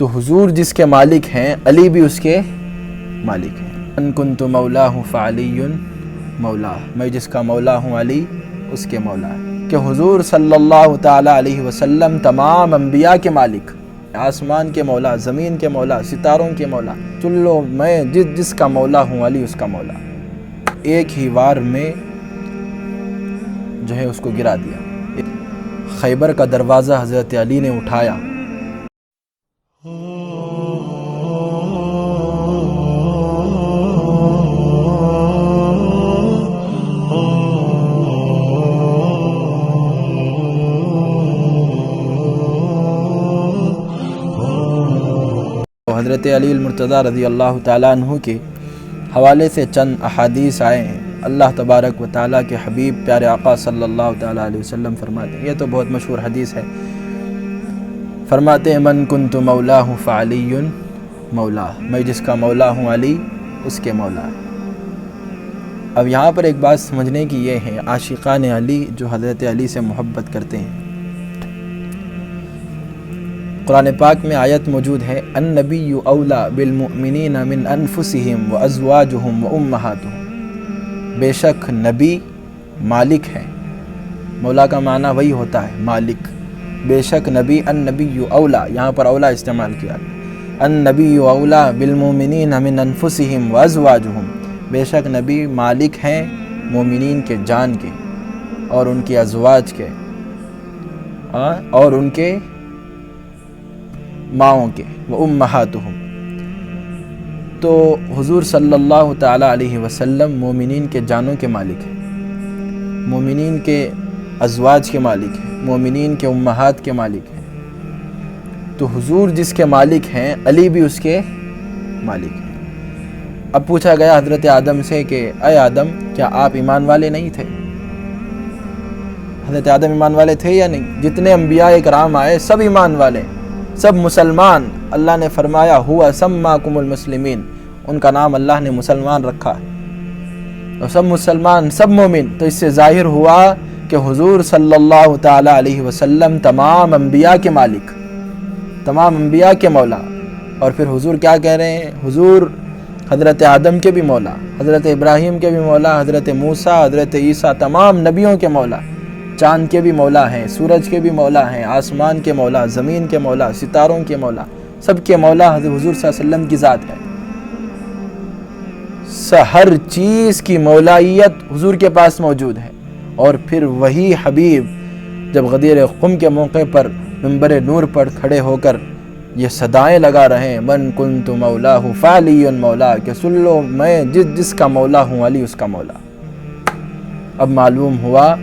تو حضور جس کے مالک ہیں علی بھی اس کے مالک ہیں۔ ان کنت مولاہ فعلی مولا، میں جس کا مولا ہوں علی اس کے مولا ہے۔ کہ حضور صلی اللہ تعالیٰ علیہ وسلم تمام انبیاء کے مالک، آسمان کے مولا، زمین کے مولا، ستاروں کے مولا، چن لو میں جس کا مولا ہوں علی اس کا مولا۔ ایک ہی وار میں جو ہے اس کو گرا دیا۔ خیبر کا دروازہ حضرت علی نے اٹھایا۔ حضرت علی المرتضیٰ رضی اللہ تعالیٰ عنہ کے حوالے سے چند احادیث آئے ہیں۔ اللہ تبارک و تعالیٰ کے حبیب پیارے آقا صلی اللہ تعالیٰ علیہ وسلم فرماتے ہیں، یہ تو بہت مشہور حدیث ہے، فرماتے ہیں من کنت مولاہ فعلی مولا، میں جس کا مولا ہوں علی اس کے مولا ہے۔ اب یہاں پر ایک بات سمجھنے کی یہ ہے، عاشقان علی جو حضرت علی سے محبت کرتے ہیں، قرآن پاک میں آیت موجود ہے النبی اولا بالمؤمنین من انفسہم وازواجہم وامہاتہم، بے شک نبی مالک ہے، مولا کا معنی وہی ہوتا ہے مالک، بے شک نبی، النبی اولا، یہاں پر اولا استعمال کیا، النبی اولا بالمؤمنین من انفسہم وازواجہم، بے شک نبی مالک ہیں مومنین کے جان کے اور ان کی ازواج کے اور ان کے ماؤں کے، وامہاتہم۔ تو حضور صلی اللہ تعالیٰ علیہ وسلم مومنین کے جانوں کے مالک ہیں، مومنین کے ازواج کے مالک ہیں، مومنین کے امہات کے مالک ہیں۔ تو حضور جس کے مالک ہیں علی بھی اس کے مالک ہیں۔ اب پوچھا گیا حضرت آدم سے کہ اے آدم کیا آپ ایمان والے نہیں تھے؟ حضرت آدم ایمان والے تھے یا نہیں؟ جتنے انبیاء کرام آئے سب ایمان والے، سب مسلمان۔ اللہ نے فرمایا ہوا سماکم المسلمین، ان کا نام اللہ نے مسلمان رکھا ہے، اور سب مسلمان، سب مومن۔ تو اس سے ظاہر ہوا کہ حضور صلی اللہ تعالیٰ علیہ وسلم تمام انبیاء کے مالک، تمام انبیاء کے مولا۔ اور پھر حضور کیا کہہ رہے ہیں؟ حضور حضرت آدم کے بھی مولا، حضرت ابراہیم کے بھی مولا، حضرت موسیٰ، حضرت عیسیٰ، تمام نبیوں کے مولا، چاند کے بھی مولا ہیں، سورج کے بھی مولا ہیں، آسمان کے مولا، زمین کے مولا، ستاروں کے مولا، سب کے مولا حضور صلی اللہ علیہ وسلم کی ذات ہے۔ ہر چیز کی مولائیت حضور کے پاس موجود ہے۔ اور پھر وہی حبیب جب غدیر قم کے موقع پر منبر نور پر کھڑے ہو کر یہ صدائیں لگا رہے ہیں من کنت مولاہ فعلی مولا، کہ سن لو میں جس کا مولا ہوں علی اس کا مولا۔ اب معلوم ہوا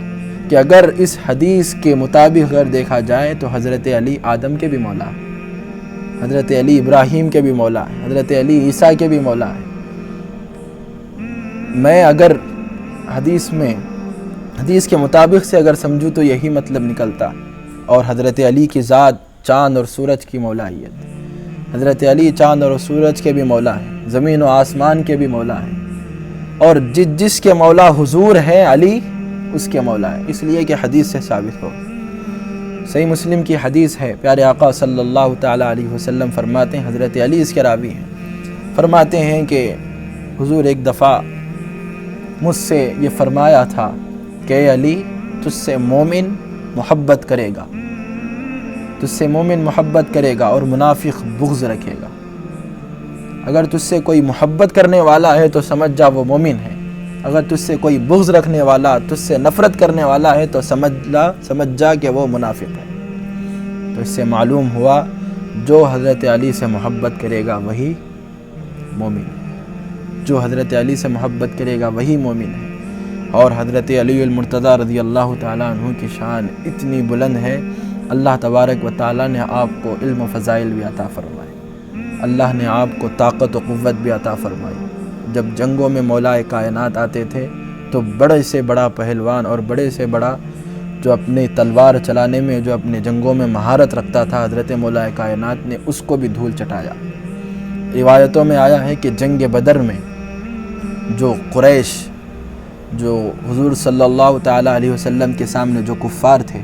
کہ اگر اس حدیث کے مطابق اگر دیکھا جائے تو حضرت علی آدم کے بھی مولا ہے، حضرت علی ابراہیم کے بھی مولا ہے، حضرت علی عیسیٰ کے بھی مولا ہے۔ میں اگر حدیث کے مطابق سے اگر سمجھوں تو یہی مطلب نکلتا، اور حضرت علی کی ذات چاند اور سورج کی مولائیت، حضرت علی چاند اور سورج کے بھی مولا ہیں، زمین و آسمان کے بھی مولا ہیں، اور جس کے مولا حضور ہے علی اس کے مولا ہے، اس لیے کہ حدیث سے ثابت ہو۔ صحیح مسلم کی حدیث ہے، پیارے آقا صلی اللہ تعالیٰ علیہ وسلم فرماتے ہیں، حضرت علی اس کے راوی ہیں، فرماتے ہیں کہ حضور ایک دفعہ مجھ سے یہ فرمایا تھا کہ اے علی تجھ سے مومن محبت کرے گا، تجھ سے مومن محبت کرے گا اور منافق بغض رکھے گا۔ اگر تجھ سے کوئی محبت کرنے والا ہے تو سمجھ جا وہ مومن ہے، اگر تجھ سے کوئی بغض رکھنے والا، تجھ سے نفرت کرنے والا ہے تو سمجھ جا کہ وہ منافق ہے۔ تو اس سے معلوم ہوا جو حضرت علی سے محبت کرے گا وہی مومن ہے، جو حضرت علی سے محبت کرے گا وہی مومن ہے۔ اور حضرت علی المرتضیٰ رضی اللہ تعالیٰ عنہ کی شان اتنی بلند ہے، اللہ تبارک و تعالیٰ نے آپ کو علم و فضائل بھی عطا فرمائے، اللہ نے آپ کو طاقت و قوت بھی عطا فرمائی۔ جب جنگوں میں مولا کائنات آتے تھے تو بڑے سے بڑا پہلوان اور بڑے سے بڑا جو اپنی تلوار چلانے میں جو اپنے جنگوں میں مہارت رکھتا تھا، حضرت مولا کائنات نے اس کو بھی دھول چٹایا۔ روایتوں میں آیا ہے کہ جنگ بدر میں جو قریش، جو حضور صلی اللہ تعالیٰ علیہ وسلم کے سامنے جو کفار تھے،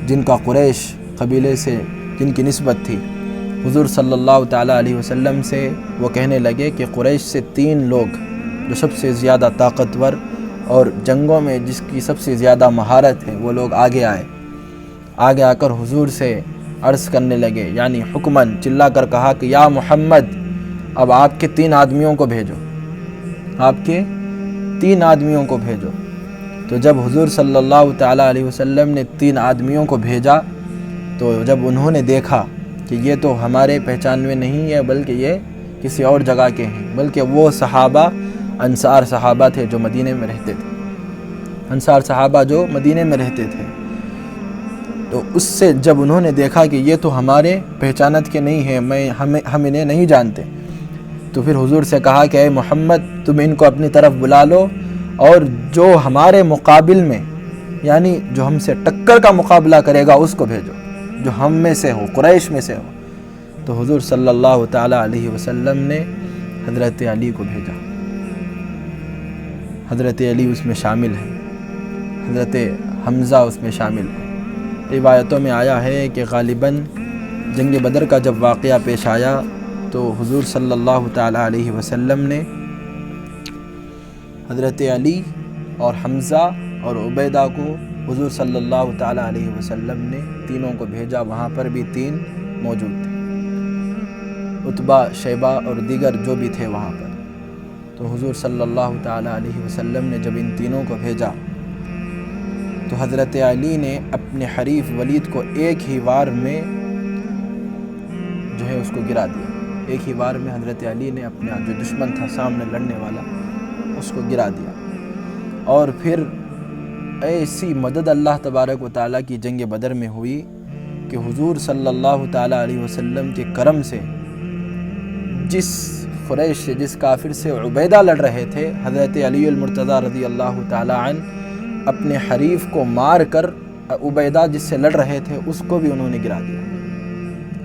جن کا قریش قبیلے سے جن کی نسبت تھی حضور صلی اللہ تعالیٰ علیہ وسلم سے، وہ کہنے لگے کہ قریش سے 3 لوگ جو سب سے زیادہ طاقتور اور جنگوں میں جس کی سب سے زیادہ مہارت ہے، وہ لوگ آگے آ کر حضور سے عرض کرنے لگے، یعنی حکماً چلا کر کہا کہ یا محمد، اب آپ کے 3 آدمیوں کو بھیجو، آپ کے 3 آدمیوں کو بھیجو۔ تو جب حضور صلی اللہ تعالیٰ علیہ وسلم نے 3 آدمیوں کو بھیجا، تو جب انہوں نے دیکھا کہ یہ تو ہمارے پہچان میں نہیں ہے بلکہ یہ کسی اور جگہ کے ہیں، بلکہ وہ صحابہ انصار صحابہ تھے جو مدینے میں رہتے تھے، انصار صحابہ جو مدینے میں رہتے تھے، تو اس سے جب انہوں نے دیکھا کہ یہ تو ہمارے پہچانت کے نہیں ہیں، ہم انہیں نہیں جانتے، تو پھر حضور سے کہا کہ اے محمد، تم ان کو اپنی طرف بلا لو، اور جو ہمارے مقابل میں، یعنی جو ہم سے ٹکر کا مقابلہ کرے گا اس کو بھیجو، جو ہم میں سے ہو، قریش میں سے ہو۔ تو حضور صلی اللہ تعالیٰ علیہ وسلم نے حضرت علی کو بھیجا۔ حضرت علی اس میں شامل ہے، حضرت حمزہ اس میں شامل ہے۔ روایتوں میں آیا ہے کہ غالباً جنگ بدر کا جب واقعہ پیش آیا تو حضور صلی اللہ تعالیٰ علیہ وسلم نے حضرت علی اور حمزہ اور عبیدہ کو حضور صلی اللہ تعالیٰ علیہ وسلم نے تینوں کو بھیجا۔ وہاں پر بھی 3 موجود تھے، عتبہ، شیبہ اور دیگر جو بھی تھے وہاں پر۔ تو حضور صلی اللہ تعالیٰ علیہ وسلم نے جب ان تینوں کو بھیجا تو حضرت علی نے اپنے حریف ولید کو ایک ہی وار میں جو ہے اس کو گرا دیا۔ ایک ہی وار میں حضرت علی نے اپنا جو دشمن تھا سامنے لڑنے والا، اس کو گرا دیا۔ اور پھر ایسی مدد اللہ تبارک و تعالیٰ کی جنگ بدر میں ہوئی کہ حضور صلی اللہ تعالیٰ علیہ وسلم کے کرم سے جس قریش سے، جس کافر سے عبیدہ لڑ رہے تھے، حضرت علی المرتضیٰ رضی اللہ تعالیٰ عنہ اپنے حریف کو مار کر عبیدہ جس سے لڑ رہے تھے اس کو بھی انہوں نے گرا دیا۔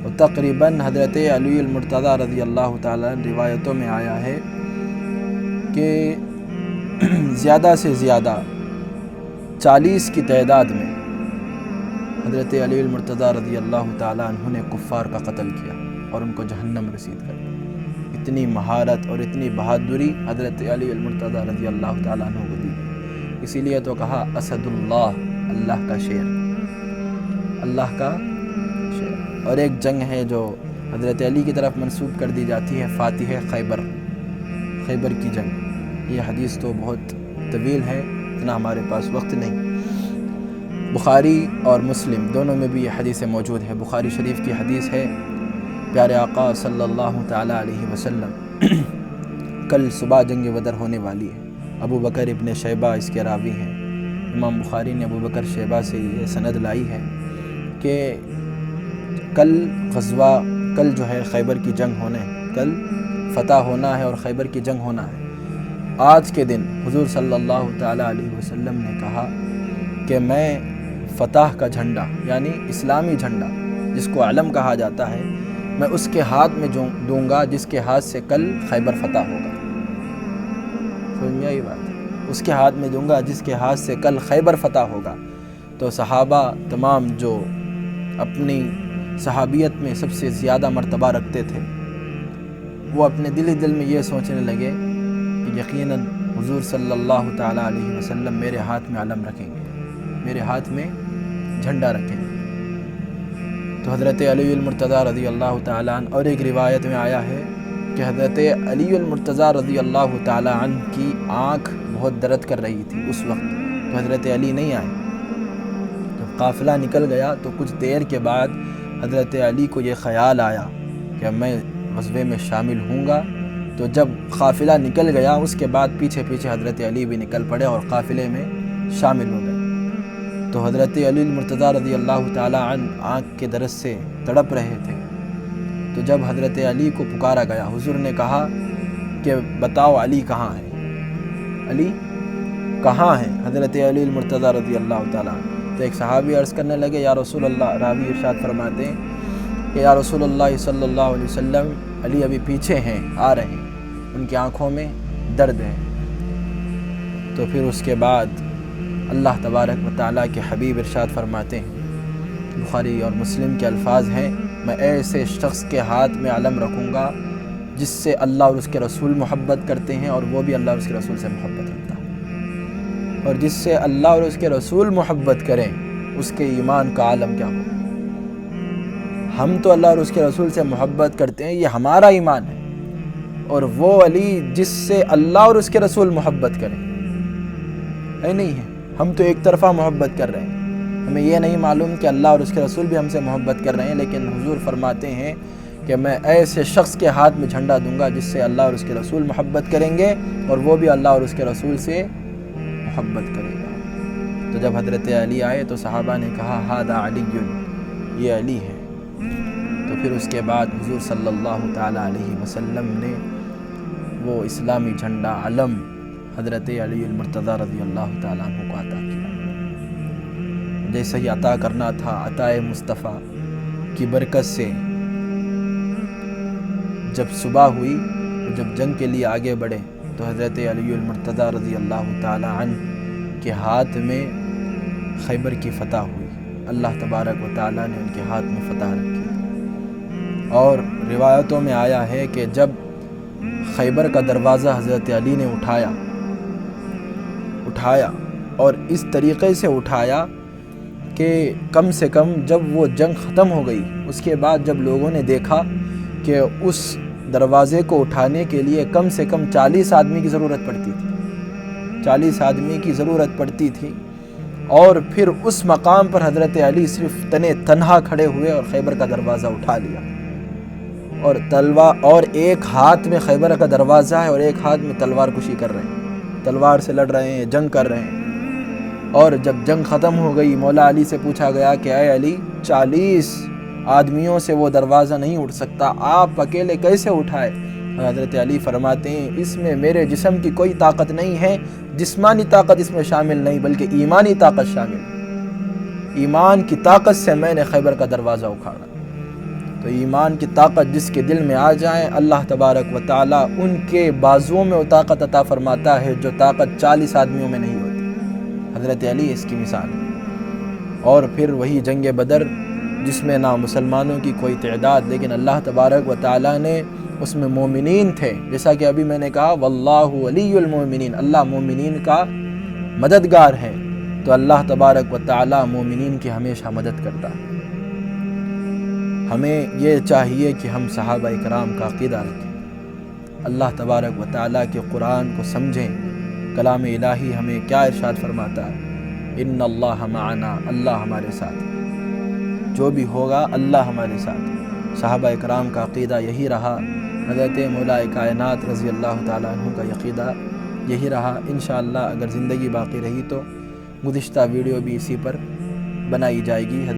اور تقریباً حضرت علی المرتضیٰ رضی اللہ تعالیٰ عنہ روایتوں میں آیا ہے کہ زیادہ سے زیادہ 40 کی تعداد میں حضرت علی المرتضیٰ رضی اللہ تعالیٰ عنہ نے کفار کا قتل کیا اور ان کو جہنم رسید کر دیا۔ اتنی مہارت اور اتنی بہادری حضرت علی المرتضیٰ رضی اللہ تعالیٰ عنہ کو دی، اسی لیے تو کہا اسد اللہ، اللہ کا شیر، اللہ کا شیر۔ اور ایک جنگ ہے جو حضرت علی کی طرف منسوب کر دی جاتی ہے، فاتح خیبر کی جنگ۔ یہ حدیث تو بہت طویل ہے، اتنا ہمارے پاس وقت نہیں۔ بخاری اور مسلم دونوں میں بھی یہ حدیث موجود ہے۔ بخاری شریف کی حدیث ہے، پیارے آقا صلی اللہ تعالیٰ علیہ وسلم کل صبح جنگ بدر ہونے والی ہے۔ ابو بکر ابن شیبہ اس کے راوی ہیں۔ امام بخاری نے ابو بکر شیبہ سے یہ سند لائی ہے کہ کل جو ہے خیبر کی جنگ ہونا ہے، کل فتح ہونا ہے اور خیبر کی جنگ ہونا ہے۔ آج کے دن حضور صلی اللہ تعالیٰ علیہ وسلم نے کہا کہ میں فتح کا جھنڈا، یعنی اسلامی جھنڈا جس کو علم کہا جاتا ہے، میں اس کے ہاتھ میں دوں گا جس کے ہاتھ سے کل خیبر فتح ہوگا۔ سمجھ میں آئی بات؟ اس کے ہاتھ میں دوں گا جس کے ہاتھ سے کل خیبر فتح ہوگا۔ تو صحابہ تمام جو اپنی صحابیت میں سب سے زیادہ مرتبہ رکھتے تھے، وہ اپنے دل میں یہ سوچنے لگے کہ یقیناً حضور صلی اللہ تعالیٰ علیہ وسلم میرے ہاتھ میں علم رکھیں گے، میرے ہاتھ میں جھنڈا رکھیں گے۔ تو حضرت علی المرتضیٰ رضی اللہ تعالیٰ عنہ، اور ایک روایت میں آیا ہے کہ حضرت علی المرتضیٰ رضی اللہ تعالیٰ عنہ کی آنکھ بہت درد کر رہی تھی اس وقت، تو حضرت علی نہیں آئے۔ تو قافلہ نکل گیا تو کچھ دیر کے بعد حضرت علی کو یہ خیال آیا کہ میں غزوے میں شامل ہوں گا۔ تو جب قافلہ نکل گیا اس کے بعد پیچھے حضرت علی بھی نکل پڑے اور قافلے میں شامل ہو گئے۔ تو حضرت علی المرتضیٰ رضی اللہ تعالیٰ عنہ آنکھ کے درد سے تڑپ رہے تھے۔ تو جب حضرت علی کو پکارا گیا، حضور نے کہا کہ بتاؤ علی کہاں ہے، علی کہاں ہے، حضرت علی المرتضیٰ رضی اللہ تعالیٰ عنہ۔ تو ایک صحابی عرض کرنے لگے، یا رسول اللہ، راوی ارشاد فرماتے ہیں کہ یا رسول اللہ صلی اللہ علیہ وسلم، علی ابھی پیچھے ہیں، آ رہے ہیں، ان کی آنکھوں میں درد ہے۔ تو پھر اس کے بعد اللہ تبارک و تعالیٰ کے حبیب ارشاد فرماتے ہیں، بخاری اور مسلم کے الفاظ ہیں میں ایسے شخص کے ہاتھ میں علم رکھوں گا جس سے اللہ اور اس کے رسول محبت کرتے ہیں اور وہ بھی اللہ اور اس کے رسول سے محبت رکھتا ہے، اور جس سے اللہ اور اس کے رسول محبت کریں اس کے ایمان کا عالم کیا ہو۔ ہم تو اللہ اور اس کے رسول سے محبت کرتے ہیں، یہ ہمارا ایمان ہے، اور وہ علی جس سے اللہ اور اس کے رسول محبت کریں ہے نہیں ہے۔ ہم تو ایک طرفہ محبت کر رہے ہیں، ہمیں یہ نہیں معلوم کہ اللہ اور اس کے رسول بھی ہم سے محبت کر رہے ہیں، لیکن حضور فرماتے ہیں کہ میں ایسے شخص کے ہاتھ میں جھنڈا دوں گا جس سے اللہ اور اس کے رسول محبت کریں گے اور وہ بھی اللہ اور اس کے رسول سے محبت کرے گا۔ تو جب حضرت علی آئے تو صحابہ نے کہا ھذا علی، یہ علی ہے۔ تو پھر اس کے بعد حضور صلی اللہ تعالیٰ علیہ وسلم نے وہ اسلامی جھنڈا علم حضرت علی المرتضیٰ رضی اللہ تعالیٰ عنہ کو عطا کیا۔ جیسے ہی عطا کرنا تھا، عطائے مصطفیٰ کی برکت سے جب صبح ہوئی، جب جنگ کے لیے آگے بڑھے تو حضرت علی المرتضیٰ رضی اللہ تعالیٰ عنہ کے ہاتھ میں خیبر کی فتح ہوئی۔ اللہ تبارک و تعالیٰ نے ان کے ہاتھ میں فتح رکھی، اور روایتوں میں آیا ہے کہ جب خیبر کا دروازہ حضرت علی نے اٹھایا اور اس طریقے سے اٹھایا کہ کم سے کم جب وہ جنگ ختم ہو گئی، اس کے بعد جب لوگوں نے دیکھا کہ اس دروازے کو اٹھانے کے لیے کم سے کم 40 آدمی کی ضرورت پڑتی تھی، 40 آدمی کی ضرورت پڑتی تھی، اور پھر اس مقام پر حضرت علی صرف تنہا کھڑے ہوئے اور خیبر کا دروازہ اٹھا لیا، اور اور ایک ہاتھ میں خیبر کا دروازہ ہے اور ایک ہاتھ میں تلوار کشی کر رہے ہیں، تلوار سے لڑ رہے ہیں، جنگ کر رہے ہیں۔ اور جب جنگ ختم ہو گئی، مولا علی سے پوچھا گیا کہ اے علی، 40 آدمیوں سے وہ دروازہ نہیں اٹھ سکتا، آپ اکیلے کیسے اٹھائے؟ حضرت علی فرماتے ہیں اس میں میرے جسم کی کوئی طاقت نہیں ہے، جسمانی طاقت اس میں شامل نہیں بلکہ ایمانی طاقت شامل ہے۔ ایمان کی طاقت سے میں نے خیبر کا دروازہ اکھاڑا۔ تو ایمان کی طاقت جس کے دل میں آ جائے، اللہ تبارک و تعالیٰ ان کے بازوؤں میں وہ طاقت عطا فرماتا ہے جو طاقت 40 آدمیوں میں نہیں ہوتی۔ حضرت علی اس کی مثال ہے۔ اور پھر وہی جنگ بدر جس میں نہ مسلمانوں کی کوئی تعداد، لیکن اللہ تبارک و تعالیٰ نے اس میں مومنین تھے، جیسا کہ ابھی میں نے کہا واللہ ولی المومنین، اللہ مومنین کا مددگار ہے، تو اللہ تبارک و تعالیٰ مومنین کی ہمیشہ مدد کرتا ہے۔ ہمیں یہ چاہیے کہ ہم صحابہ اکرام کا عقیدہ رکھیں، اللہ تبارک و تعالیٰ کے قرآن کو سمجھیں۔ کلام الہی ہمیں کیا ارشاد فرماتا ہے؟ ان اللہ معنا، اللہ ہمارے ساتھ ہے، جو بھی ہوگا اللہ ہمارے ساتھ ہے۔ صحابہ اکرام کا عقیدہ یہی رہا، حضرت مولا کائنات رضی اللہ تعالیٰ عنہ کا عقیدہ یہی رہا۔ انشاءاللہ اگر زندگی باقی رہی تو گزشتہ ویڈیو بھی اسی پر بنائی جائے گی۔